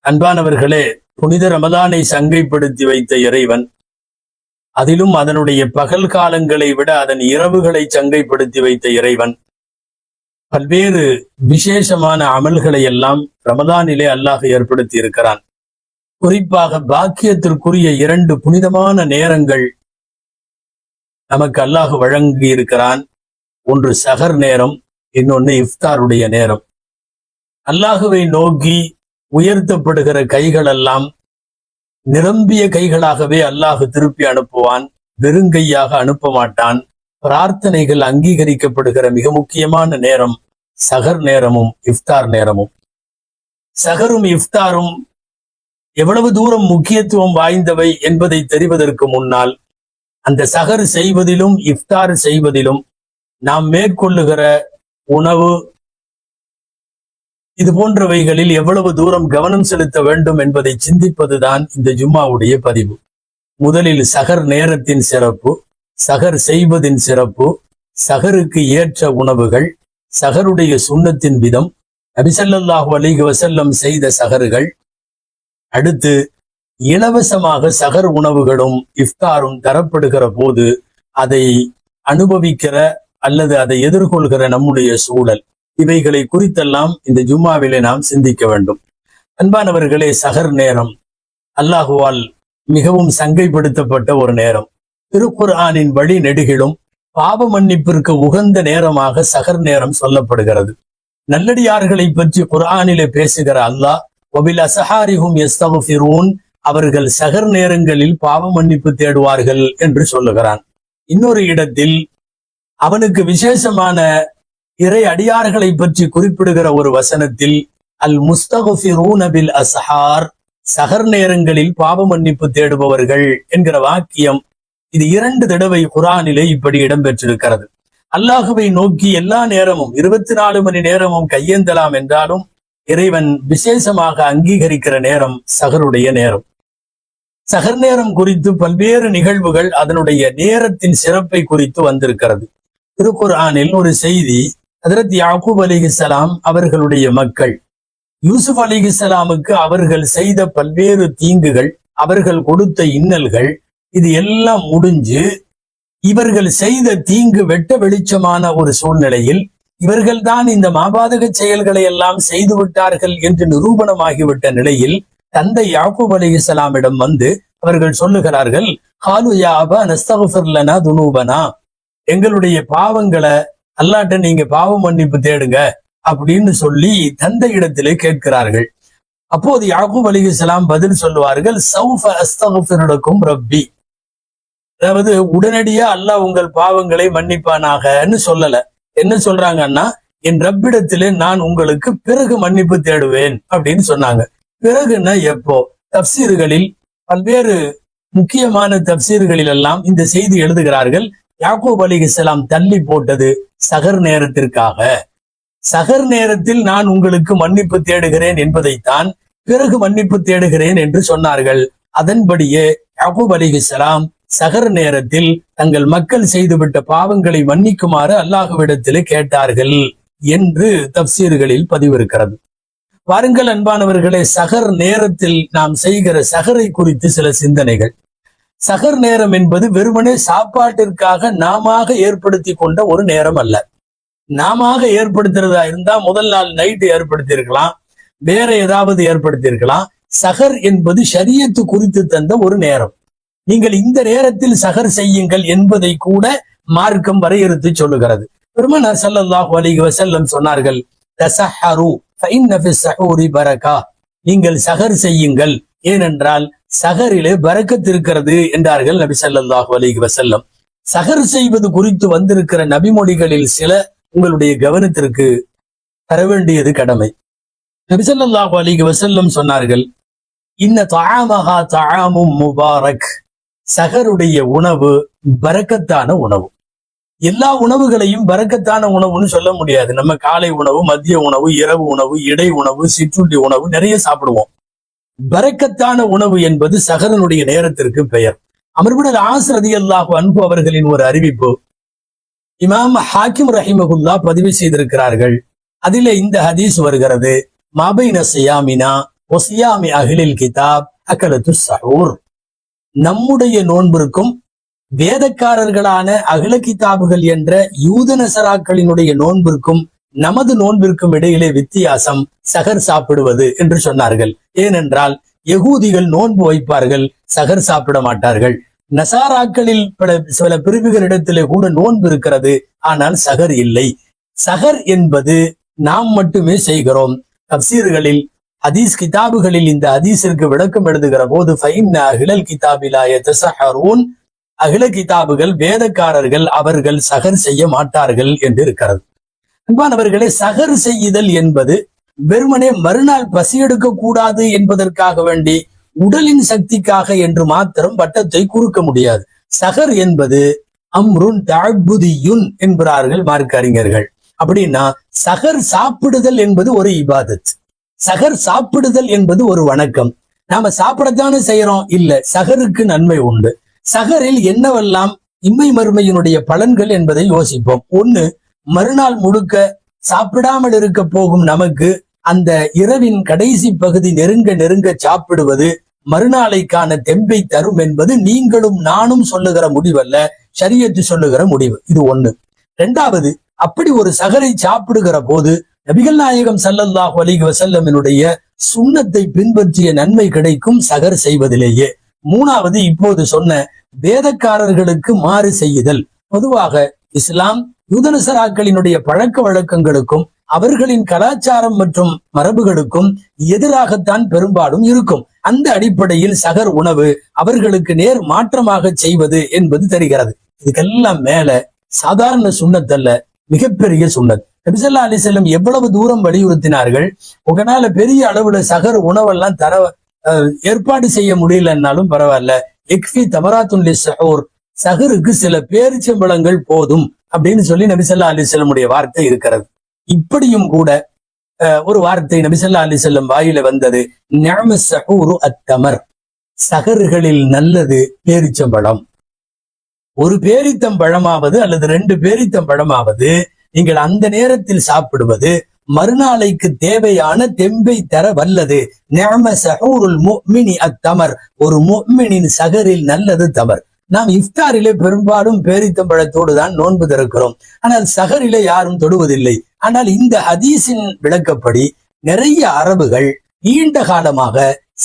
அன்பானவர்களே, புனித ரமதானை சங்கைப்படுத்தி வைத்த இறைவன், அதிலும் அதனுடைய பகல் காலங்களை விட அதன் இரவுகளை சங்கைப்படுத்தி வைத்த இறைவன் பல்வேறு விசேஷமான அமல்களை எல்லாம் ரமதானிலே அல்லாஹ் ஏற்படுத்தி இருக்கிறான். குறிப்பாக பாக்கியத்திற்குரிய 2 புனிதமான நேரங்கள் நமக்கு அல்லாஹ் வழங்கி இருக்கிறான். ஒன்று சஹர் நேரம், இன்னொன்னு இஃப்தாருடைய நேரம். அல்லாஹுவை நோக்கி உயர்த்தப்படுகிற கைகளெல்லாம் நிரம்பிய கைகளாகவே அல்லாஹ் திருப்பி அனுப்புவான், வெறுங்கையாக அனுப்ப மாட்டான். பிரார்த்தனைகள் அங்கீகரிக்கப்படுகிற மிக முக்கியமான நேரம் சஹர் நேரமும் இஃப்தார் நேரமும். சஹரும் இஃப்தாரும் எவ்வளவு தூரம் முக்கியத்துவம் வாய்ந்தவை என்பதை தெரிவதற்கு முன்னால், அந்த சஹர் செய்வதிலும் இஃப்தார் செய்வதிலும் நாம் மேற்கொள்ளுகிற உணவு, இது போன்றவைகளில் எவ்வளவு தூரம் கவனம் செலுத்த வேண்டும் என்பதை சிந்திப்பதுதான் இந்த ஜும்மாவுடைய பதிவு. முதலில் சஹர் நேரத்தின் சிறப்பு, சஹர் செய்வதின் சிறப்பு, சஹருக்கு ஏற்ற உணவுகள், சஹருடைய சுன்னத்தின் விதம், நபி ஸல்லல்லாஹு அலைஹி வஸல்லம் செய்த சஹர்கள். அடுத்து இலவசமாக சஹர் உணவுகளும் இஃப்தாரும் தரப்படுகிற போது அதை அனுபவிக்கிற அல்லது அதை எதிர்கொள்கிற நம்முடைய சூழல், இவைகளை குறித்தெல்லாம் இந்த ஜும்மாவிலே நாம் சிந்திக்க வேண்டும். அன்பானவர்களே, சஹர் நேரம் அல்லாஹுவால் மிகவும் சங்கைப்படுத்தப்பட்ட ஒரு நேரம். திருக்குர்ஆனின் வழி நெடுகிலும் பாவ மன்னிப்பிற்கு உகந்த நேரமாக சஹர் நேரம் சொல்லப்படுகிறது. நல்லடியார்களை பற்றி குர்ஆனிலே பேசுகிற அல்லாஹ், வபில் அஸ்ஹாரிஹும் யஸ்தக்ஃபிரூன், அவர்கள் சஹர் நேரங்களில் பாவ மன்னிப்பு தேடுவார்கள் என்று சொல்லுகிறான். இன்னொரு இடத்தில் அவனுக்கு விசேஷமான இறை அடியார்களை பற்றி குறிப்பிடுகிற ஒரு வசனத்தில், அல் முஸ்தக்ஃபிரூன பில் அஸ்ஹார், சஹர் நேரங்களில் பாவ மன்னிப்பு தேடுபவர்கள் என்கிற வாக்கியம் இது 2 தடவை குர்ஆனிலே இப்படி இடம்பெற்றிருக்கிறது. அல்லாஹுவை நோக்கி எல்லா நேரமும் 24 மணி நேரமும் கையேந்தலாம் என்றாலும் இறைவன் விசேஷமாக அங்கீகரிக்கிற நேரம் சஹருடைய நேரம். சஹர் நேரம் குறித்து பல்வேறு நிகழ்வுகள் அதனுடைய நேரத்தின் சிறப்பை குறித்து வந்திருக்கிறது. திருக்குர்ஆனில் ஒரு செய்தி, ஹஜ்ரத் யாக்கூப் அலைஹிஸ்ஸலாம் அவர்களுடைய மக்கள் யூசுப் அலைஹிஸ்ஸலாமுக்கு அவர்கள் செய்த பல்வேறு தீங்குகள், அவர்கள் கொடுத்த இன்னல்கள், இது எல்லாம் முடிஞ்சு இவர்கள் செய்த தீங்கு வெட்ட வெளிச்சமான ஒரு சூழ்நிலையில் இவர்கள்தான் இந்த மாபாதக செயல்களை எல்லாம் செய்து விட்டார்கள் என்று நிரூபணமாகிவிட்ட நிலையில் தந்தை யாக்கூப் அலைஹிஸ்ஸலாமிடம் வந்து அவர்கள் சொல்லுகிறார்கள், காலு யா அபா நஸ்தக்ஃபிர் லனா துனூபனா, எங்களுடைய பாவங்களை அல்லாஹ்ட்ட நீங்க பாவ மன்னிப்பு தேடுங்க அப்படின்னு சொல்லி தந்தை இடத்திலே கேட்கிறார்கள். அப்போது யாக்கூப் அலைஹிஸ்ஸலாம் பதில் சொல்லுவார்கள், சௌஃப அஸ்தக்ஃபிரு லக்கும் ரப்பி, அதாவது உடனடியா அல்லாஹ் உங்கள் பாவங்களை மன்னிப்பானாகன்னு சொல்லல. என்ன சொல்றாங்கன்னா, என் ரப்பிடத்திலே நான் உங்களுக்கு பிறகு மன்னிப்பு தேடுவேன் அப்படின்னு சொன்னாங்க. பிறகுன்னா எப்போ? தப்சீர்களில் பல்வேறு முக்கியமான தப்சீர்களில் எல்லாம் இந்த செய்தி எழுதுகிறார்கள், யாக்கூப் அலைஹிஸ்ஸலாம் தள்ளி போட்டது சஹர் நேரத்திற்காக. சஹர் நேரத்தில் நான் உங்களுக்கு மன்னிப்பு தேடுகிறேன் என்பதைத்தான் பிறகு மன்னிப்பு தேடுகிறேன் என்று சொன்னார்கள். அதன்படியே யாக்கூப் அலைஹிஸ்ஸலாம் சஹர் நேரத்தில் தங்கள் மக்கள் செய்துவிட்ட பாவங்களை மன்னிக்குமாறு அல்லாஹ்விடத்திலே கேட்டார்கள் என்று தப்சீர்களில் பதிவிருக்கிறது. வாருங்கள் அன்பானவர்களே, சஹர் நேரத்தில் நாம் செய்கிற சஹரை குறித்து சில சிந்தனைகள். சஹர் நேரம் என்பது வெறுமனே சாப்பாட்டிற்காக நாம ஏற்படுத்தி கொண்ட ஒரு நேரம் அல்ல. நாம ஏற்படுத்துறதா இருந்தா முதல் நாள் நைட்டு ஏற்படுத்தி இருக்கலாம், வேற ஏதாவது ஏற்படுத்தி இருக்கலாம். சஹர் என்பது ஷரியத்து குறித்து தந்த ஒரு நேரம். நீங்கள் இந்த நேரத்தில் சஹர் செய்யுங்கள் என்பதை கூட மார்க்கம் வரையறுத்து சொல்லுகிறது. பெருமானார் ஸல்லல்லாஹு அலைஹி வஸல்லம் சொன்னார்கள், தஸஹரு ஃபஇன்ன ஃபிஸ் ஸஹூரி பரக்கா, நீங்கள் சஹர் செய்யுங்கள், ஏனென்றால் சஹரிலே பரக்கத் இருக்கிறது என்றார்கள் நபி ஸல்லல்லாஹு அலைஹி வஸல்லம். சஹர் செய்வது குறித்து வந்திருக்கிற நபிமொழிகளில் சில உங்களுடைய கவனத்திற்கு தர வேண்டியது கடமை. நபி ஸல்லல்லாஹு அலைஹி வஸல்லம் சொன்னார்கள், இன்ன தஆமஹா தஆமும் முபாரக், சஹருடைய உணவு பரக்கத்தான உணவு. எல்லா உணவுகளையும் பரக்கத்தான உணவுன்னு சொல்ல முடியாது. நம்ம காலை உணவு, மதிய உணவு, இரவு உணவு, இடை உணவு, சிற்றுண்டி உணவு நிறைய சாப்பிடுவோம். பரக்கத்தான உணவு என்பது சஹரனுடைய நேரத்திற்கு பெயர். அம்ர் இப்னு ஆஸ் ரலியல்லாஹு அன்ஹு அவர்களின் ஒரு அறிவிப்பு இமாம் ஹாக்கிம் ரஹிமஹுல்லாஹ் பதிவு செய்திருக்கிறார்கள். அதிலே இந்த ஹதீஸ் வருகிறது, மாபைன சியாமினா ஒசியாமி அகிலில் கிதாப் அகலத்து சஹூர். நம்முடைய நோன்பிற்கும் வேதக்காரர்களான அகில கிதாபுகள் என்ற யூத நசராக்களினுடைய நோன்பிற்கும் நமது நோன்பிற்கும் இடையிலே வித்தியாசம் சகர் சாப்பிடுவது என்று சொன்னார்கள். ஏனென்றால் யகூதிகள் நோன்பு வைப்பார்கள், சகர் சாப்பிட மாட்டார்கள். நசாராக்களில் சில பிரிவுகளிடத்திலே கூட நோன்பு இருக்கிறது, ஆனால் சகர் இல்லை. சகர் என்பது நாம் மட்டுமே செய்கிறோம். தப்சீர்களில் ஹதீஸ் கிதாபுகளில் இந்த ஹதீஸிற்கு விளக்கம் எழுதுகிற போது அகிலல் கிதாபிலா யதஸஹரூன், அகில கிதாபுகள் வேதக்காரர்கள் அவர்கள் சகர் செய்ய மாட்டார்கள் என்று இருக்கிறது. அன்பானவர்களே, சகர் செய்யுதல் என்பது வெறுமனே மறுநாள் பசி எடுக்க கூடாது என்பதற்காக வேண்டி உடலின் சக்திக்காக என்று மாத்திரம் வட்டத்தை குறுக்க முடியாது. சகர் என்பது அம்ருன் தஅப்புதியுன் என்கிறார்கள் மார்க்க அறிஞர்கள். அப்படின்னா சகர் சாப்பிடுதல் என்பது ஒரு இபாதத், சகர் சாப்பிடுதல் என்பது ஒரு வணக்கம். நாம சாப்பிடத்தானே செய்யறோம், இல்ல, சகருக்கு நன்மை உண்டு. சகரில் என்னவெல்லாம் இம்மை மறுமையினுடைய பலன்கள் என்பதை யோசிப்போம். ஒண்ணு, மறுநாள் முழுக்க சாப்பிடாமல் இருக்க போகும் நமக்கு அந்த இரவின் கடைசி பகுதி நெருங்க நெருங்க சாப்பிடுவது மறுநாளைக்கான தெம்பை தரும் என்பது நீங்களும் நானும் சொல்லுகிற முடிவல்ல, ஷரியத்து சொல்லுகிற முடிவு. இது ஒண்ணு. இரண்டாவது, அப்படி ஒரு சகரை சாப்பிடுகிற போது நபிகள் நாயகம் ஸல்லல்லாஹு அலைஹி வஸல்லமினுடைய சுன்னத்தை பின்பற்றிய நன்மை கிடைக்கும் சகர் செய்வதிலேயே. மூணாவது, இப்போது சொன்ன வேதக்காரர்களுக்கு மாறு செய்யுதல். பொதுவாக இஸ்லாம் யூதனசராக்களினுடைய பழக்க வழக்கங்களுக்கும் அவர்களின் கலாச்சாரம் மற்றும் மரபுகளுக்கும் எதிராகத்தான் பெரும்பாலும் இருக்கும். அந்த அடிப்படையில் சகர் உணவு அவர்களுக்கு நேர் மாற்றமாக செய்வது என்பது தெரிகிறது. இதுக்கெல்லாம் மேல சாதாரண சுன்னத்தல்ல, மிகப்பெரிய சுன்னத். நபி ஸல்லல்லாஹு அலைஹி வஸல்லம் எவ்வளவு தூரம் வலியுறுத்தினார்கள். உங்களால பெரிய அளவுல சகர் உணவெல்லாம் ஏற்பாடு செய்ய முடியலன்னாலும் பரவாயில்ல, இக்ஃபி தமராத்துன் லிஸ்ஸஹூர், சகருக்கு சில பேரிச்சம்பழங்கள் போதும் அப்படின்னு சொல்லி நபி ஸல்லல்லாஹு அலைஹி வஸல்லமுடைய வார்த்தை இருக்கிறது. இப்படியும் கூட ஒரு வார்த்தை நபி ஸல்லல்லாஹு அலைஹி வஸல்லம் வாயில வந்தது, நிஅமஸ் ஸஹூரு அத்தமர், சகர்களில் நல்லது பேரிச்சம்பழம். ஒரு பேரித்தம்பழமாவது அல்லது 2 பேரித்தம்பழமாவது நீங்கள் அந்த நேரத்தில் சாப்பிடுவது மறுநாளைக்கு தேவையான தெம்பை தர வல்லது. நிஅம ஸஹூருல் முஃமினி அத்தமர், ஒரு முஃமினின் சகரில் நல்லது தமர். நாம் இஃப்தாரிலே பெரும்பாலும் பேரித்தம்பழத்தோடு தான் நோன்பு திறக்கிறோம், ஆனால் சகரிலே யாரும் தொடுவதில்லை. ஆனால் இந்த ஹதீஸின் விளக்கப்படி நிறைய அரபுகள் நீண்ட காலமாக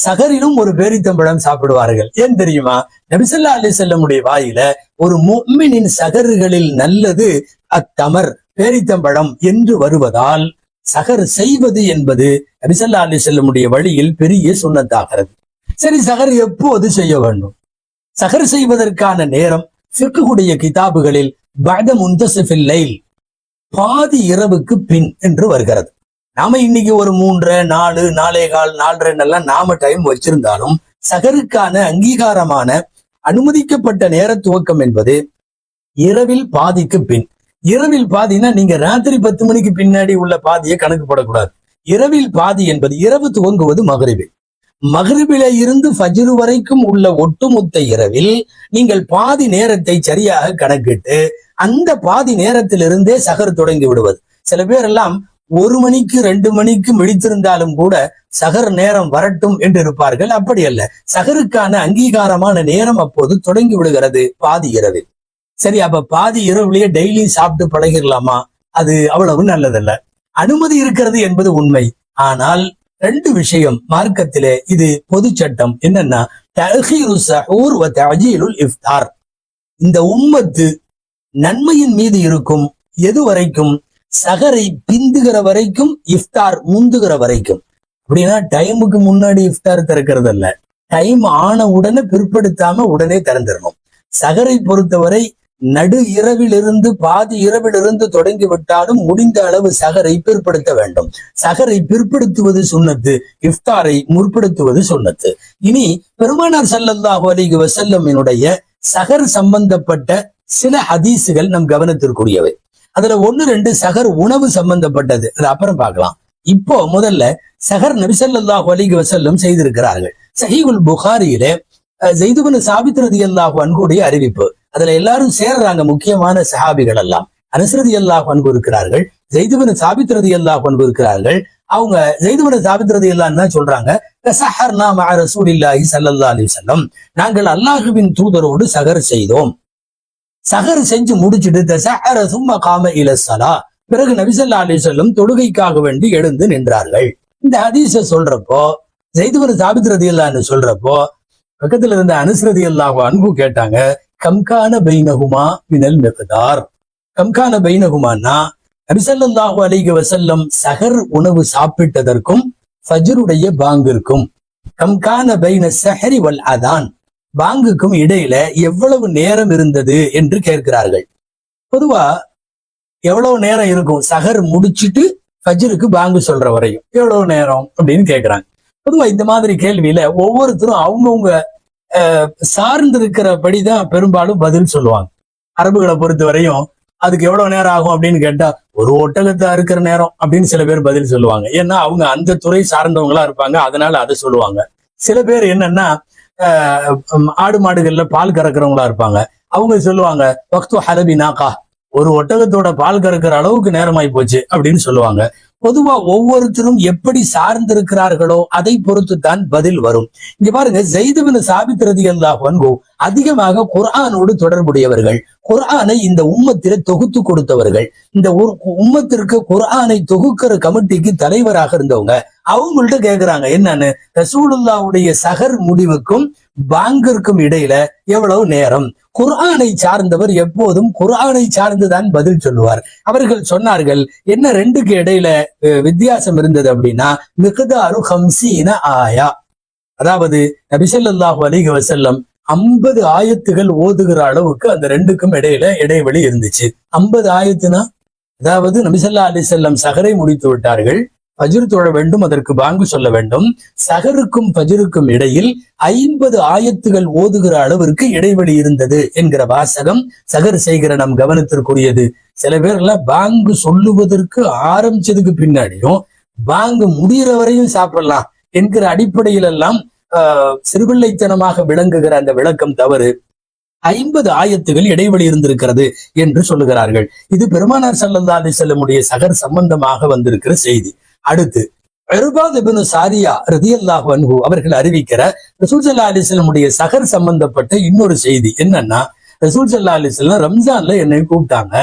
சகரிலும் ஒரு பேரித்தம்பழம் சாப்பிடுவார்கள். ஏன் தெரியுமா? நபி ஸல்லல்லாஹு அலைஹி வஸல்லமுடைய வாயில ஒரு முஃமினின் சகர்களில் நல்லது அத்தமர், பேரித்தம்பழம் என்று வருவதால் சகர் செய்வது என்பது நபி ஸல்லல்லாஹு அலைஹி வஸல்லமுடைய வழியில் பெரிய சுன்னத்தாகிறது. சரி, சகர் எப்போது செய்ய வேண்டும்? சகர் செய்வதற்கான நேரம் ஃபிக்ஹுடைய கிதாபுகளில் பஅத முன்தஸிஃபில் லைல், பாதி இரவுக்கு பின் என்று வருகிறது. நாம இன்னைக்கு ஒரு 3, 4, 4:15, 4:30 நாம டைம் வச்சிருந்தாலும் சகருக்கான அங்கீகாரமான அனுமதிக்கப்பட்ட நேர துவக்கம் என்பது இரவில் பாதிக்கு பின். இரவில் பாதினா நீங்க ராத்திரி 10 மணிக்கு பின்னாடி உள்ள பாதியை கணக்கு போடக்கூடாது. இரவில் பாதி என்பது இரவு துவங்குவது மகரிபில், மகரிபில இருந்து ஃபஜ்ர் வரைக்கும் உள்ள ஒட்டுமொத்த இரவில் நீங்கள் பாதி நேரத்தை சரியாக கணக்கிட்டு அந்த பாதி நேரத்திலிருந்தே சகர் தொடங்கி விடுவது. சில பேர் எல்லாம் 1 மணிக்கு 2 மணிக்கு விழித்திருந்தாலும் கூட சகர் நேரம் வரட்டும் என்று இருப்பார்கள். அப்படி அல்ல, சகருக்கான அங்கீகாரமான நேரம் அப்போது தொடங்கி விடுகிறது பாதி இரவில். சரி, அப்ப பாதி இரவுலயே டெய்லி சாப்பிட்டு பழகிடலாமா? அது அவ்வளவு நல்லதல்ல. அனுமதி இருக்கிறது என்பது உண்மை. ஆனால் 2 விஷயம் மார்க்கத்திலே, இது பொது சட்டம். என்னன்னா, தஅഖீரு ஸஹூர் வ தஅஜீலுல் இஃப்தார். இந்த உம்மத்து நன்மையின் மீது இருக்கும் எது வரைக்கும்? சகரை பிந்துகிற வரைக்கும், இஃப்தார் முந்துகிற வரைக்கும். அப்படின்னா டைமுக்கு முன்னாடி இஃப்தார் திறக்கிறது அல்ல, டைம் ஆன உடனே பிற்படுத்தாம உடனே திறந்துடணும். சகரை பொறுத்தவரை நடு இரவிலிருந்து பாதி இரவிலிருந்து தொடங்கி விட்டாலும் முடிந்த அளவு சகரை பிற்படுத்த வேண்டும். சகரை பிற்படுத்துவது சுன்னத்து, இஃப்தாரை முற்படுத்துவது சுன்னத்து. இனி பெருமானார் ஸல்லல்லாஹு அலைஹி வஸல்லமினுடைய சகர் சம்பந்தப்பட்ட சில ஹதீஸுகள் நம் கவனத்திற்குரியவை. அதுல 1-2 சகர் உணவு சம்பந்தப்பட்டது, அது அப்புறம் பார்க்கலாம். இப்போ முதல்ல சகர் நபி ஸல்லல்லாஹு அலைஹி வஸல்லம் செய்திருக்கிறார்கள். ஸஹீஹுல் புகாரியிலே ஸைத் இப்னு ஸாபித் ரலியல்லாஹு அன்ஹுடைய அறிவிப்பு. அதுல எல்லாரும் சேர்றாங்க, முக்கியமான சஹாபிகள் எல்லாம். அனஸ் ரலியல்லாஹு அன்ஹு இருக்கிறார்கள், ஸைத் இப்னு ஸாபித் ரலியல்லாஹு அன்ஹு இருக்கிறார்கள், அவங்க ஸைத் சாபித் ரலியல்லாஹு அன்ஹு தான் சொல்றாங்க, தஸஹர்னா மஅ ரசூலில்லாஹி ஸல்லல்லாஹு அலைஹி வஸல்லம், நாங்கள் அல்லாஹ்வின் தூதரோடு சஹர் செய்தோம். சஹர் செஞ்சு முடிச்சுட்டு தஸஹர சும்ம காம இல ஸலா, பிறகு நபி ஸல்லல்லாஹு அலைஹி வஸல்லம் தொழுகைக்காக வேண்டி எழுந்து நின்றார்கள். இந்த ஹதீஸை சொல்றப்போ ஸைத் சாபித் ரலியல்லாஹு அன்ஹு சொல்றப்போ பக்கத்துல இருந்த அனஸ் ரலியல்லாஹு அன்ஹு கேட்டாங்க, கம்கான பைனஹுமா மினல் மிக்தார். கம்கான பைனஹுமான்னா நபி ஸல்லல்லாஹு அலைஹி வஸல்லம் சஹர் உணவு சாப்பிட்டதற்கும் ஃபஜ்ருடைய பாங்கிற்கும், கம்கான பைன ஸஹரி வல் அதான், பாங்குக்கும் இடையில எவ்வளவு நேரம் இருந்தது என்று கேட்கிறார்கள். பொதுவா எவ்வளவு நேரம் இருக்கும், சஹர் முடிச்சுட்டு ஃபஜ்ருக்கு பாங்கு சொல்ற வரையும் எவ்வளவு நேரம் அப்படின்னு கேட்கிறாங்க. பொதுவா இந்த மாதிரி கேள்வியில ஒவ்வொருத்தரும் அவங்கவுங்க சார்ந்திருக்கிறபடிதான் பெரும்பாலும் பதில் சொல்லுவாங்க. அரபுகளை பொறுத்த வரையும் அதுக்கு எவ்வளவு நேரம் ஆகும் அப்படின்னு கேட்டா, ஒரு ஒட்டகத்தை அறுக்கிற நேரம் அப்படின்னு சில பேர் பதில் சொல்லுவாங்க. ஏன்னா அவங்க அந்த துறை சார்ந்தவங்களா இருப்பாங்க, அதனால அதை சொல்லுவாங்க. சில பேர் என்னன்னா ஆடு மாடுகள்ல பால் கறக்கிறவங்களா இருப்பாங்க, அவங்க சொல்லுவாங்க வக்து ஹலபி நாகா, ஒரு ஒட்டகத்தோட பால் கறக்கிற அளவுக்கு நேரமாய் போச்சு அப்படின்னு சொல்லுவாங்க. பொதுவா ஒவ்வொருத்தரும் எப்படி சார்ந்திருக்கிறார்களோ அதை பொறுத்து தான் பதில் வரும். இங்க பாருங்க, ஸைத் சாபித் ரலியல்லாஹு அன்ஹு அதிகமாக குர்ஆனோடு தொடர்புடையவர்கள், குர்ஆனை இந்த உம்மத்தில தொகுத்து கொடுத்தவர்கள், இந்த உம்மத்திற்கு குர்ஆனை தொகுக்கிற கமிட்டிக்கு தலைவராக இருந்தவங்க. அவங்கள்ட்ட கேக்குறாங்க என்னன்னு, ரசூலுல்லாஹ்வுடைய சஹர் முடிவுக்கும் பாங்கிற்கும் இடையில எவ்வளவு நேரம்? குர்ஆனை சார்ந்தவர் எப்போதும் குர்ஆனை சார்ந்துதான் பதில் சொல்லுவார். அவர்கள் சொன்னார்கள், என்ன ரெண்டுக்கு இடையில வித்தியாசம் இருந்தது அப்படின்னா, மிக்தாரு 50 ஆயா, அதாவது நபி ஸல்லல்லாஹு அலைஹி வஸல்லம் 50 ஆயத்துகள் ஓதுகிற அளவுக்கு அந்த ரெண்டுக்கும் இடையில இடைவெளி இருந்துச்சு. 50 ஆயத்துனா, அதாவது நபி ஸல்லல்லாஹு அலைஹி வஸல்லம் சஹரை முடித்து விட்டார்கள், ஃபஜ்ர் தொழ வேண்டும், அதற்கு பாங்கு சொல்ல வேண்டும். சஹருக்கும் ஃபஜ்ருக்கும் இடையில் 50 ஆயத்துகள் ஓதுகிற அளவிற்கு இடைவெளி இருந்தது என்கிற வாசகம் சஹர் செய்கிற நம் கவனத்திற்குரியது. சில பேர் எல்லாம் பாங்கு சொல்லுவதற்கு ஆரம்பிச்சதுக்கு பின்னாடியும் பாங்கு முடிகிற வரையும் சாப்பிடலாம் என்கிற அடிப்படையில் எல்லாம் சிறுபிள்ளைத்தனமாக விளங்குகிற அந்த விளக்கம் தவறு. 50 ஆயத்துகள் இடைவெளி இருந்திருக்கிறது என்று சொல்லுகிறார்கள். இது பெருமானார் ஸல்லல்லாஹு அலைஹி வஸல்லமுடைய சஹர் சம்பந்தமாக வந்திருக்கிற செய்தி. அடுத்து இர்பாத் இப்னு சாரியா ரலியல்லாஹு அன்ஹு அவர்கள் அறிவிக்கிற ரசூல் ஸல்லல்லாஹு அலைஹி வஸல்லமுடைய சஹர் சம்பந்தப்பட்ட இன்னொரு செய்தி என்னன்னா, ரசூல் ஸல்லல்லாஹு அலைஹி வஸல்லம் ரம்ஜான்ல என்னை கூப்பிட்டாங்க.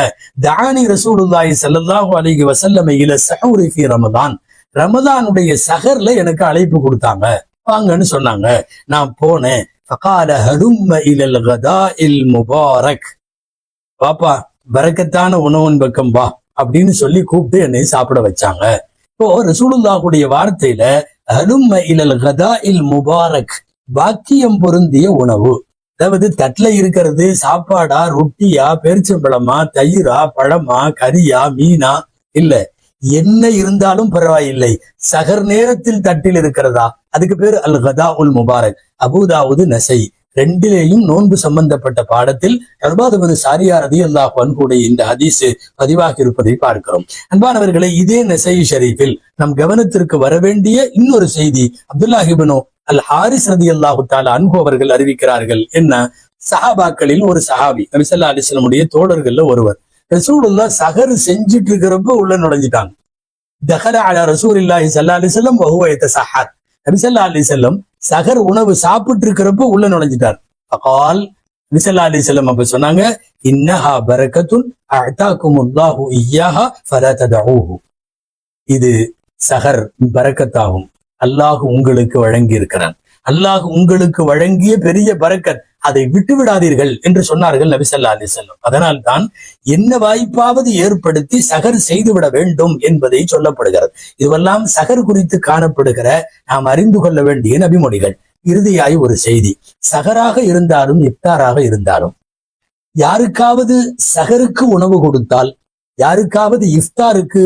தானி ரசூலுல்லாஹி ஸல்லல்லாஹு அலைஹி வஸல்லம் இல ஸஹூரி ஃபீ ரமதான், ரமதானுடைய சஹர்ல எனக்கு அழைப்பு கொடுத்தாங்க, வாங்கன்னு சொன்னாங்க. நான் போனேன். ஃபகால ஹலும்ம இலல் கதாஇல் முபாரக், பாப்பா பரக்கத்தான உணவின் பக்கம் வா அப்படின்னு சொல்லி கூப்பிட்டு என்னை சாப்பிட வச்சாங்க. இப்போ ரசூலுல்லாஹுடைய வார்த்தையில ஹலும்ம இலல் கதாஇல் முபாரக், பாக்கியம் பொருந்திய உணவு, அதாவது தட்டுல இருக்கிறது சாப்பாடா, ரொட்டியா, பேரிச்சம்பழமா, தயிரா, பழமா, கறியா, மீனா, இல்ல என்ன இருந்தாலும் பரவாயில்லை, சஹர் நேரத்தில் தட்டில் இருக்கிறதா, அதுக்கு பேர் அல் கதா உல் முபாரக். அபூதாவுது நசை ரெண்டிலேயும் நோன்பு சம்பந்தப்பட்ட பாடத்தில் இர்பாத் இப்னு சாரியா ரலியல்லாஹு அன்ஹுடைய இந்த ஹதீஸ் பதிவாகி இருப்பதை பார்க்கிறோம். அன்பானவர்களை, இதே நசை ஷரீஃபில் நம் கவனத்திற்கு வரவேண்டிய இன்னொரு செய்தி அப்துல்லாஹ் இப்னு அல் ஹாரிஸ் ரலியல்லாஹு தஆலா அன்ஹு அவர்கள் அறிவிக்கிறார்கள். என்ன, சஹாபாக்களில் ஒரு சஹாபி, நபி ஸல்லல்லாஹு அலைஹி வஸல்லமுடைய தோழர்கள்ல ஒருவர், ரசூலுல்லாஹ் சஹர் செஞ்சுட்டு இருக்கிறப்ப உள்ள நுழைஞ்சிட்டாங்க. தஹல அலா ரசூலில்லாஹி ஸல்லல்லாஹு அலைஹி வஸல்லம் வஹுவ யதஸஹர், நபி ஸல்லல்லாஹு அலைஹி வஸல்லம் சஹர் உணவு சாப்பிட்டு இருக்கிறப்ப உள்ள நுழைஞ்சிட்டார். ஃபகால், நபி ஸல்லல்லாஹு அலைஹி வஸல்லம் அப்ப சொன்னாங்க, இன்னஹா பரக்கத்துன் அஅதாகுமுல்லாஹு இய்யாஹா ஃபலா ததஊஹு, இது சஹர் பரக்கத்தாகும், அல்லாஹ் உங்களுக்கு வழங்கி இருக்கிறான், அல்லாஹ் உங்களுக்கு வழங்கிய பெரிய பரக்கத், அதை விட்டு விடாதீர்கள் என்று சொன்னார்கள் நபி ஸல்லல்லாஹு அலைஹி வஸல்லம். அதனால் தான் என்ன வாய்ப்பாவது ஏற்படுத்தி சஹர் செய்துவிட வேண்டும் என்பதை சொல்லப்படுகிறது. இதுவெல்லாம் சஹர் குறித்து காணப்படுகிற நாம் அறிந்து கொள்ள வேண்டிய நபிமொழிகள். இறுதியாய் ஒரு செய்தி, சஹராக இருந்தாலும் இஃப்தாராக இருந்தாலும் யாருக்காவது சஹருக்கு உணவு கொடுத்தால், யாருக்காவது இஃப்தாருக்கு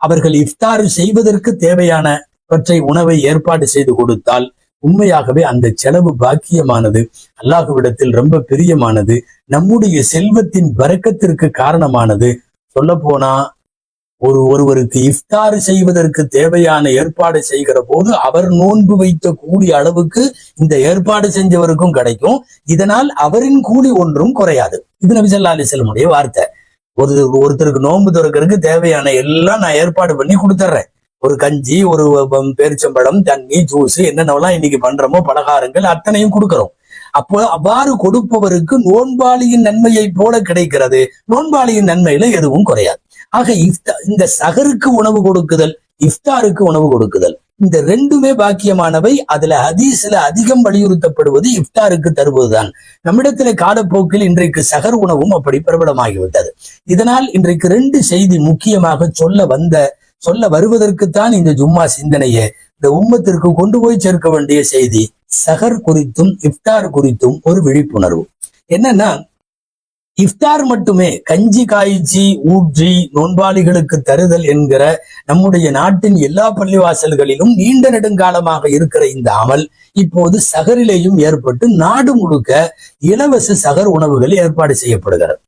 அவர்கள் இஃப்தார் செய்வதற்கு தேவையானவற்றை உணவை ஏற்பாடு செய்து கொடுத்தால், உண்மையாகவே அந்த செலவு பாக்கியமானது, அல்லாஹ்விடத்தில் ரொம்ப பிரியமானது, நம்முடைய செல்வத்தின் பரக்கத்திற்கு காரணமானது. சொல்ல போனா ஒருவருக்கு இஃப்தார் செய்வதற்கு தேவையான ஏற்பாடு செய்கிற போது அவர் நோன்பு வைத்த கூலி அளவுக்கு இந்த ஏற்பாடு செஞ்சவருக்கும் கிடைக்கும். இதனால் அவரின் கூலி ஒன்றும் குறையாது. இது நபி ஸல்லல்லாஹு அலைஹி வஸல்லமுடைய வார்த்தை. ஒருத்தருக்கு நோன்பு திறக்கிறதுக்கு தேவையான எல்லாம் நான் ஏற்பாடு பண்ணி கொடுத்துட்றேன், ஒரு கஞ்சி, ஒரு பேரிச்சம்பழம், தண்ணி, ஜூஸ், என்னென்னலாம் இன்னைக்கு பண்றோமோ பலகாரங்கள் அத்தனையும் கொடுக்கிறோம். அப்போ அவ்வாறு கொடுப்பவருக்கு நோன்பாளியின் நன்மையை போல கிடைக்கிறது. நோன்பாளியின் நன்மையில எதுவும் குறையாது. ஆக இந்த சகருக்கு உணவு கொடுக்குதல், இஃப்தாருக்கு உணவு கொடுக்குதல், இந்த ரெண்டுமே பாக்கியமானவை. அதுல ஹதீஸ்ல அதிகம் வலியுறுத்தப்படுவது இஃப்தாருக்கு தருவதுதான். நம்மிடத்துல காலப்போக்கில் இன்றைக்கு சகர் உணவும் அப்படி பிரபலமாகிவிட்டது. இதனால் இன்றைக்கு 2 செய்தி முக்கியமாக சொல்ல வருவதற்குத்தான் இந்த ஜும்மா சிந்தனையை இந்த உம்மத்திற்கு கொண்டு போய் சேர்க்க வேண்டிய செய்தி. சகர் குறித்தும் இஃப்தார் குறித்தும் ஒரு விழிப்புணர்வு. என்னன்னா, இஃப்தார் மட்டுமே கஞ்சி காய்ச்சி ஊற்றி நோன்பாளிகளுக்கு தருதல் என்கிற நம்முடைய நாட்டின் எல்லா பள்ளிவாசல்களிலும் நீண்ட நெடுங்காலமாக இருக்கிற இந்த அமல் இப்போது சகரிலேயும் ஏற்பட்டு நாடு முழுக்க இலவச சகர் உணவுகள் ஏற்பாடு செய்யப்படுகிறது.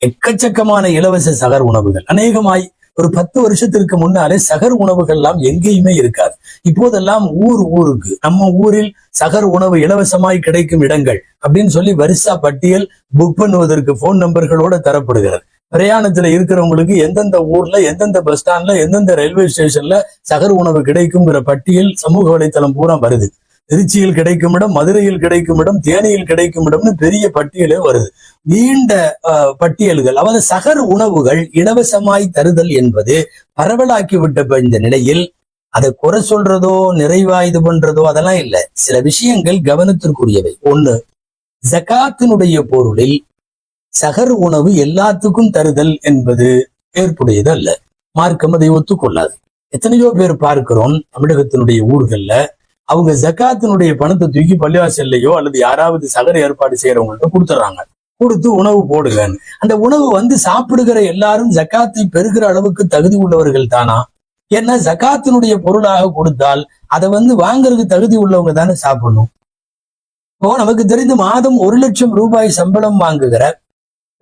எக்கச்சக்கமான இலவச சகர் உணவுகள். அநேகமாய் ஒரு 10 வருஷத்திற்கு முன்னாலே சகர் உணவுகள் எல்லாம் எங்கேயுமே இருக்காது. இப்போதெல்லாம் ஊருக்கு நம்ம ஊரில் சகர் உணவு இலவசமாய் கிடைக்கும் இடங்கள் அப்படின்னு சொல்லி வரிசா பட்டியல் புக் பண்ணுவதற்கு போன் நம்பர்களோட தரப்படுகிறது. பிரயாணத்துல இருக்கிறவங்களுக்கு எந்தெந்த ஊர்ல, எந்தெந்த பஸ் ஸ்டாண்ட்ல, எந்தெந்த ரயில்வே ஸ்டேஷன்ல சகர் உணவு கிடைக்குங்கிற பட்டியல் சமூக வலைத்தளம் பூரா வருது. திருச்சியில் கிடைக்கும் இடம், மதுரையில் கிடைக்கும் இடம், தேனியில் கிடைக்கும் இடம்னு பெரிய பட்டியலே வருது. நீண்ட பட்டியல்கள். அதாவது சகர் உணவுகள் இலவசமாய் தருதல் என்பது பரவலாக்கி விட்ட இந்த நிலையில் அதை குறை சொல்றதோ நிறைவா இது பண்றதோ அதெல்லாம் இல்லை. சில விஷயங்கள் கவனத்திற்குரியவை. ஒண்ணு, ஜகாத்தினுடைய பொருளில் சகர் உணவு எல்லாத்துக்கும் தருதல் என்பது ஏற்புடையது அல்ல. மார்க்கம் அதை ஒத்துக்கொள்ளாது. எத்தனையோ பேர் பார்க்கிறோம் தமிழகத்தினுடைய ஊர்கள்ல, அவங்க ஜகாத்தினுடைய பணத்தை தூக்கி பள்ளிவாசல்லையோ அல்லது யாராவது சகர் ஏற்பாடு செய்யறவங்கள்ட்ட கொடுத்துட்றாங்க. கொடுத்து உணவு போடுங்கன்னு. அந்த உணவு சாப்பிடுகிற எல்லாரும் ஜகாத்தை பெறுகிற அளவுக்கு தகுதி உள்ளவர்கள் தானா? ஏன்னா ஜகாத்தினுடைய பொருளாக கொடுத்தால் அதை வாங்குறதுக்கு தகுதி உள்ளவங்க தானே சாப்பிடணும். இப்போ நமக்கு தெரிந்து மாதம் 1 லட்சம் ரூபாய் சம்பளம் வாங்குகிற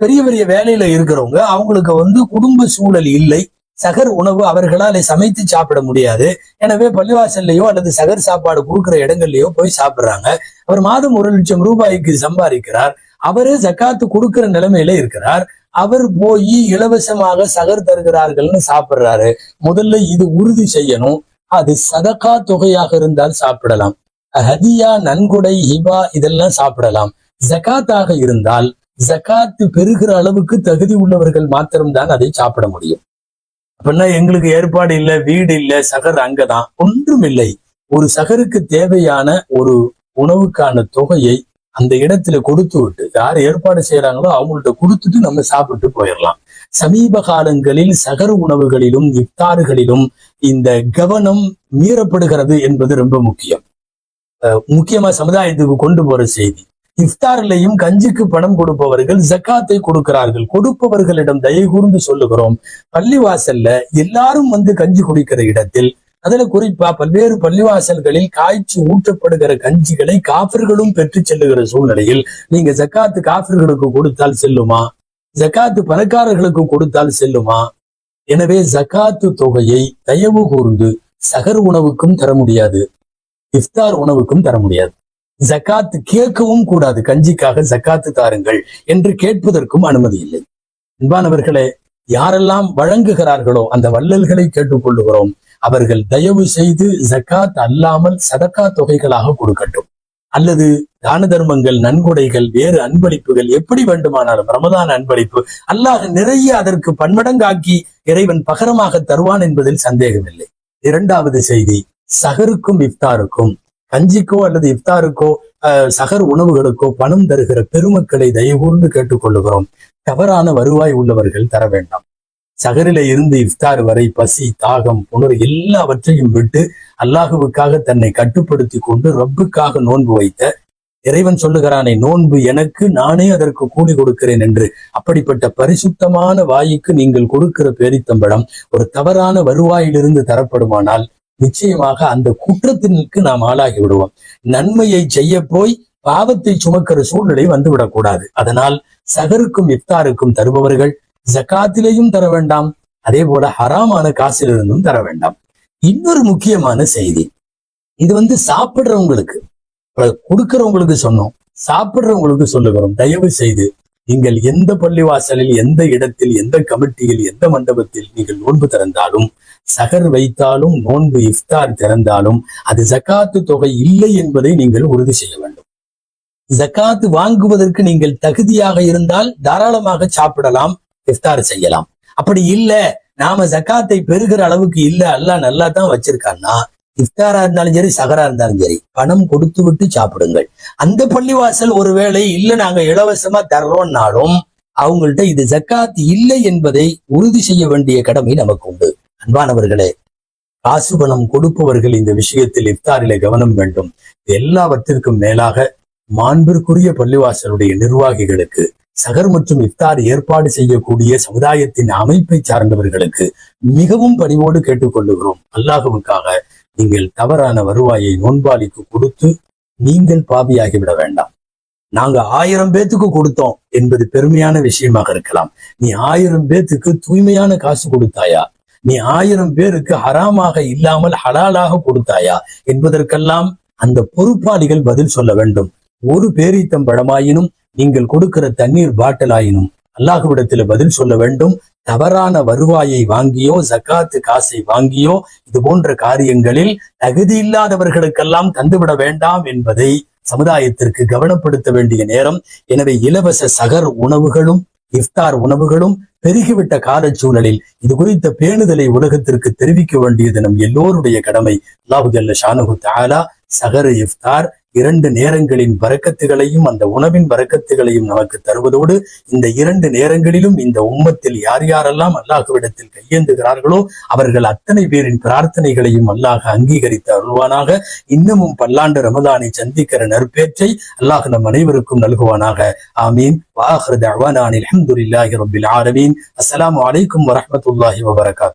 பெரிய பெரிய வேலையில இருக்கிறவங்க, அவங்களுக்கு குடும்ப சூழல் இல்லை, சகர் உணவு அவர்களால் சமைத்து சாப்பிட முடியாது. எனவே பள்ளிவாசல்லையோ அல்லது சகர் சாப்பாடு கொடுக்குற இடங்கள்லயோ போய் சாப்பிடுறாங்க. அவர் மாதம் 1 லட்சம் ரூபாய்க்கு சம்பாதிக்கிறார். அவரே ஜகாத்து கொடுக்கிற நிலைமையில இருக்கிறார். அவர் போய் இலவசமாக சகர் தருகிறார்கள்னு சாப்பிடுறாரு. முதல்ல இது உறுதி செய்யணும். அது சதகா தொகையாக இருந்தால் சாப்பிடலாம். ஹதியா, நன்கொடை, ஹிபா இதெல்லாம் சாப்பிடலாம். ஜகாத்தாக இருந்தால் ஜகாத்து பெறுகிற அளவுக்கு தகுதி உள்ளவர்கள் மாத்திரம்தான் அதை சாப்பிட முடியும். அப்படின்னா எங்களுக்கு ஏற்பாடு இல்லை, வீடு இல்லை, சகர் அங்கதான். ஒன்றும் இல்லை. ஒரு சகருக்கு தேவையான ஒரு உணவுக்கான தொகையை அந்த இடத்துல கொடுத்து விட்டு, யார் ஏற்பாடு செய்யறாங்களோ அவங்கள்ட்ட கொடுத்துட்டு நம்ம சாப்பிட்டு போயிடலாம். சமீப காலங்களில் சகர் உணவுகளிலும் இஃப்தாறுகளிலும் இந்த கவனம் மீறப்படுகிறது என்பது ரொம்ப முக்கியம். முக்கியமா சமுதாயத்துக்கு கொண்டு போற செய்தி. இஃப்தார்லையும் கஞ்சிக்கு பணம் கொடுப்பவர்கள் ஜக்காத்தை கொடுக்கிறார்கள். கொடுப்பவர்களிடம் தயவு கூர்ந்து சொல்லுகிறோம், பள்ளிவாசல்ல எல்லாரும் கஞ்சி குடிக்கிற இடத்தில், அதுல குறிப்பா பல்வேறு பள்ளிவாசல்களில் காய்ச்சி ஊற்றப்படுகிற கஞ்சிகளை காஃபிர்களும் பெற்று செல்லுகிற சூழ்நிலையில் நீங்க ஜக்காத்து காஃபிர்களுக்கு கொடுத்தால் செல்லுமா? ஜக்காத்து பணக்காரர்களுக்கு கொடுத்தால் செல்லுமா? எனவே ஜக்காத்து தொகையை தயவு கூர்ந்து சகர் உணவுக்கும் தர முடியாது, இஃப்தார் உணவுக்கும் தர முடியாது. ஜக்காத்து கேட்கவும் கூடாது. கஞ்சிக்காக ஜக்காத்து தாருங்கள் என்று கேட்பதற்கும் அனுமதி இல்லை. அன்பானவர்களே, யாரெல்லாம் வழங்குகிறார்களோ அந்த வள்ளல்களை கேட்டுக்கொள்ளுகிறோம், அவர்கள் தயவு செய்து ஜக்காத் அல்லாமல் சதக்கா தொகைகளாக கொடுக்கட்டும். அல்லது தான தர்மங்கள், நன்கொடைகள், வேறு அன்பளிப்புகள் எப்படி வேண்டுமானாலும், ரமதான் அன்பளிப்பு அல்லாஹ் நிறைய அதற்கு பன்மடங்காக்கி இறைவன் பகரமாக தருவான் என்பதில் சந்தேகமில்லை. 2வது செய்தி, சகருக்கும் இஃப்தாருக்கும், கஞ்சிக்கோ அல்லது இஃப்தாருக்கோ சகர் உணவுகளுக்கோ பணம் தருகிற பெருமக்களை தயவுகூர்ந்து கேட்டுக்கொள்ளுகிறோம், தவறான வருவாய் உள்ளவர்கள் தர வேண்டாம். சகரில இருந்து இஃப்தார் வரை பசி, தாகம், புணர் எல்லாவற்றையும் விட்டு அல்லாஹுவுக்காக தன்னை கட்டுப்படுத்தி கொண்டு ரப்புக்காக நோன்பு வைத்த இறைவன் சொல்லுகிறானே, நோன்பு எனக்கு, நானே அதற்கு கூலி கொடுக்கிறேன் என்று. அப்படிப்பட்ட பரிசுத்தமான வாய்க்கு நீங்கள் கொடுக்கிற பேரித்தம்பழம் ஒரு தவறான வருவாயிலிருந்து தரப்படுமானால் நிச்சயமாக அந்த குற்றத்திற்கு நாம் ஆளாகி விடுவோம். நன்மையை செய்ய போய் பாவத்தை சுமக்கிற சூழ்நிலை வந்துவிடக்கூடாது. அதனால் சகருக்கும் இஃப்தாருக்கும் தருபவர்கள் ஜக்காத்திலேயும் தர வேண்டாம், அதே போல ஹராமான காசிலிருந்தும் தர வேண்டாம். இன்னொரு முக்கியமான செய்தி, இது சாப்பிடுறவங்களுக்கு, கொடுக்கிறவங்களுக்கு சொன்னோம், சாப்பிடுறவங்களுக்கு சொல்லுகிறோம், தயவு செய்து நீங்கள் எந்த பள்ளிவாசலில், எந்த இடத்தில், எந்த கமிட்டியில், எந்த மண்டபத்தில் நீங்கள் நோன்பு திறந்தாலும் சகர் வைத்தாலும் நோன்பு இஃப்தார் திறந்தாலும் அது ஜகாத்து தொகை இல்லை என்பதை நீங்கள் உறுதி செய்ய வேண்டும். ஜகாத்து வாங்குவதற்கு நீங்கள் தகுதியாக இருந்தால் தாராளமாக சாப்பிடலாம், இஃப்தார் செய்யலாம். அப்படி இல்ல, நாம ஜகாத்தை பெறுகிற அளவுக்கு இல்ல, அல்லாஹ் நல்லா தான் வச்சிருக்கான்னா இஃப்தாரா இருந்தாலும் சரி சகரா இருந்தாலும் சரி பணம் கொடுத்து விட்டு சாப்பிடுங்கள். அந்த பள்ளிவாசல் ஒருவேளை இல்ல நாங்க இலவசமா தர்றோம்னாலும் அவங்கள்ட்ட இது ஜக்காத் இல்லை என்பதை உறுதி செய்ய வேண்டிய கடமை நமக்கு உண்டு. அன்பானவர்களே, காசு பணம் கொடுப்பவர்கள் இந்த விஷயத்தில் இஃப்தாரிலே கவனம் வேண்டும். எல்லாவற்றிற்கும் மேலாக மாண்பிற்குரிய பள்ளிவாசலுடைய நிர்வாகிகளுக்கு, சகர் மற்றும் இஃப்தார் ஏற்பாடு செய்யக்கூடிய சமுதாயத்தின் அமைப்பை சார்ந்தவர்களுக்கு மிகவும் பணிவோடு கேட்டுக்கொள்ளுகிறோம். அல்லாஹ்வுக்காக நீங்கள் தவறான வருவாயை நோன்பாளிக்கு கொடுத்து நீங்கள் பாவியாகிவிட வேண்டாம். நாங்க 1000 பேத்துக்கு கொடுத்தோம் என்பது பெருமையான விஷயமாக இருக்கலாம். நீ 1000 பேத்துக்கு தூய்மையான காசு கொடுத்தாயா, நீ 1000 பேருக்கு ஹராமாக இல்லாமல் ஹலாலாக கொடுத்தாயா என்பதற்கெல்லாம் அந்த பொறுப்பாளிகள் பதில் சொல்ல வேண்டும். ஒரு பேரீத்தம்பழமாயினும் நீங்கள் கொடுக்கிற தண்ணீர் பாட்டிலாயினும் அல்லாஹ்விடத்துல பதில் சொல்ல வேண்டும். தவறான வருவாயை வாங்கியோ ஜக்காத்து காசை வாங்கியோ இது போன்ற காரியங்களில் தகுதி இல்லாதவர்களுக்கெல்லாம் தந்துவிட வேண்டாம் என்பதை சமுதாயத்திற்கு கவனப்படுத்த வேண்டிய நேரம். எனவே இலவச சகர் உணவுகளும் இஃப்தார் உணவுகளும் பெருகிவிட்ட கால சூழலில் இது குறித்த பேணுதலை உலகத்திற்கு தெரிவிக்க வேண்டியது நம் எல்லோருடைய கடமை. அல்லாஹு ஜல்ல ஷானஹு தஆலா சகர் இஃப்தார் 2 நேரங்களின் பரக்கத்துகளையும் அந்த உணவின் பரக்கத்துகளையும் நமக்கு தருவதோடு இந்த 2 நேரங்களிலும் இந்த உம்மத்தில் யார் யாரெல்லாம் அல்லாஹ்விடத்தில் கையேந்துகிறார்களோ அவர்கள் அத்தனை பேரின் பிரார்த்தனைகளையும் அல்லாஹ் அங்கீகரித்து அருள்வானாக. இன்னமும் பல்லாண்டு ரமதானை சந்திக்கிற நற்பேற்றை அல்லாஹ் நம் அனைவருக்கும் நல்குவானாக. ஆமீன். வஆகிரு தஅவானா அல்ஹம்துலில்லாஹி ரப்பில் ஆலமீன். அஸ்ஸலாமு அலைக்கும் வரஹ்மத்துல்லாஹி வபரகாத்துஹு.